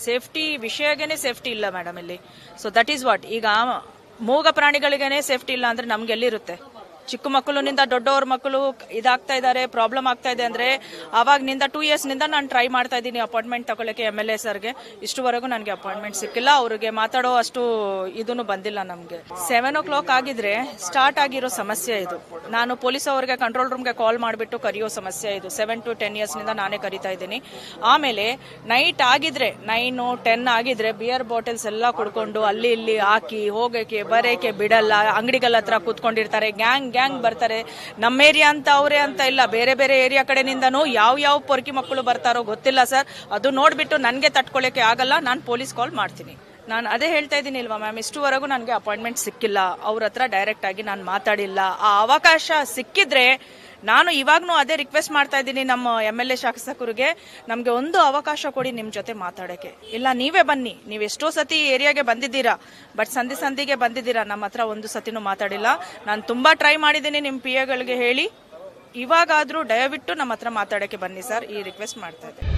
Safety ವಿಷಯಗೇನೆ safety ಇಲ್ಲ madam ಇಲ್ಲಿ. So that is what. ಈಗ ಮೂಗ ಪ್ರಾಣಿಗಳಿಗೇನೆ ಸೇಫ್ಟಿ ಇಲ್ಲ ಅಂದ್ರೆ ನಮ್ಗೆ ಎಲ್ಲಿರುತ್ತೆ? ಚಿಕ್ಕ ಮಕ್ಕಳಿನಿಂದ ದೊಡ್ಡವ್ರ ಮಕ್ಕಳು ಇದಾಗ್ತಾ ಇದ್ದಾರೆ, ಪ್ರಾಬ್ಲಮ್ ಆಗ್ತಾ ಇದೆ ಅಂದ್ರೆ ಅವಾಗನಿಂದ 2 years ನಿಂದ ನಾನು ಟ್ರೈ ಮಾಡ್ತಾ ಇದ್ದೀನಿ ಅಪಾಯಿಂಟ್ಮೆಂಟ್ ತಗೊಳ್ಳಕ್ಕೆ MLA ಸರ್ಗೆ. ಇಷ್ಟುವರೆಗೂ ನನಗೆ ಅಪಾಯಿಂಟ್ಮೆಂಟ್ ಸಿಕ್ಕಿಲ್ಲ. ಅವ್ರಿಗೆ ಮಾತಾಡೋ ಅಷ್ಟು ಇದನ್ನು ಬಂದಿಲ್ಲ ನಮಗೆ. 7 o'clock ಆಗಿದ್ರೆ ಸ್ಟಾರ್ಟ್ ಆಗಿರೋ ಸಮಸ್ಯೆ ಇದು. ನಾನು ಪೊಲೀಸ್ ಅವರಿಗೆ ಕಂಟ್ರೋಲ್ ರೂಮ್ಗೆ ಕಾಲ್ ಮಾಡಿಬಿಟ್ಟು ಕರೆಯೋ ಸಮಸ್ಯೆ ಇದು. 7 to 10 years ನಿಂದ ನಾನೇ ಕರಿತಾ ಇದ್ದೀನಿ. ಆಮೇಲೆ ನೈಟ್ ಆಗಿದ್ರೆ 9, 10 ಆಗಿದ್ರೆ ಬಿಯರ್ ಬಾಟಲ್ಸ್ ಎಲ್ಲ ಕುಡ್ಕೊಂಡು ಅಲ್ಲಿ ಇಲ್ಲಿ ಹಾಕಿ ಹೋಗಕ್ಕೆ ಬರೋಕೆ ಬಿಡಲ್ಲ. ಅಂಗಡಿಗಳ ಹತ್ರ ಕೂತ್ಕೊಂಡಿರ್ತಾರೆ. ಗ್ಯಾಂಗ್ ಬರ್ತಾರೆ. ನಮ್ಮ ಏರಿಯಾ ಅಂತ ಅವರೇ ಅಂತ ಇಲ್ಲ, ಬೇರೆ ಬೇರೆ ಏರಿಯಾ ಕಡೆನಿಂದನೂ ಯಾವ ಪೊರ್ಕಿ ಮಕ್ಕಳು ಬರ್ತಾರೋ ಗೊತ್ತಿಲ್ಲ ಸರ್. ಅದು ನೋಡ್ಬಿಟ್ಟು ನನಗೆ ತಟ್ಕೊಳ್ಳೋಕೆ ಆಗಲ್ಲ. ನಾನು ಪೊಲೀಸ್ ಕಾಲ್ ಮಾಡ್ತೀನಿ. ನಾನು ಅದೇ ಹೇಳ್ತಾ ಇದ್ದೀನಿ ಇಲ್ವಾ ಮ್ಯಾಮ್, ಇಷ್ಟುವರೆಗೂ ನನಗೆ ಅಪಾಯಿಂಟ್ಮೆಂಟ್ ಸಿಕ್ಕಿಲ್ಲ. ಅವ್ರ ಹತ್ರ ಡೈರೆಕ್ಟ್ ಆಗಿ ನಾನು ಮಾತಾಡಿಲ್ಲ. ಆ ಅವಕಾಶ ಸಿಕ್ಕಿದ್ರೆ ನಾನು ಇವಾಗ್ನೂ ಅದೇ ರಿಕ್ವೆಸ್ಟ್ ಮಾಡ್ತಾ ಇದ್ದೀನಿ ನಮ್ಮ MLA ಶಾಸಕರಿಗೆ, ನಮಗೆ ಒಂದು ಅವಕಾಶ ಕೊಡಿ ನಿಮ್ಮ ಜೊತೆ ಮಾತಾಡಕ್ಕೆ. ಇಲ್ಲ ನೀವೇ ಬನ್ನಿ, ನೀವು ಎಷ್ಟೋ ಸತಿ ಏರಿಯಾಗೆ ಬಂದಿದ್ದೀರಾ, ಬಟ್ ಸಂಧಿಗೆ ಬಂದಿದ್ದೀರಾ, ನಮ್ಮ ಹತ್ರ ಒಂದು ಸತಿನೂ ಮಾತಾಡಿಲ್ಲ. ನಾನು ತುಂಬಾ ಟ್ರೈ ಮಾಡಿದ್ದೀನಿ ನಿಮ್ಮ PA ಗಳಿಗೆ ಹೇಳಿ. ಇವಾಗಾದ್ರೂ ದಯವಿಟ್ಟು ನಮ್ಮ ಹತ್ರ ಮಾತಾಡಕ್ಕೆ ಬನ್ನಿ ಸರ್, ಈ ರಿಕ್ವೆಸ್ಟ್ ಮಾಡ್ತಾ ಇದ್ದೀನಿ.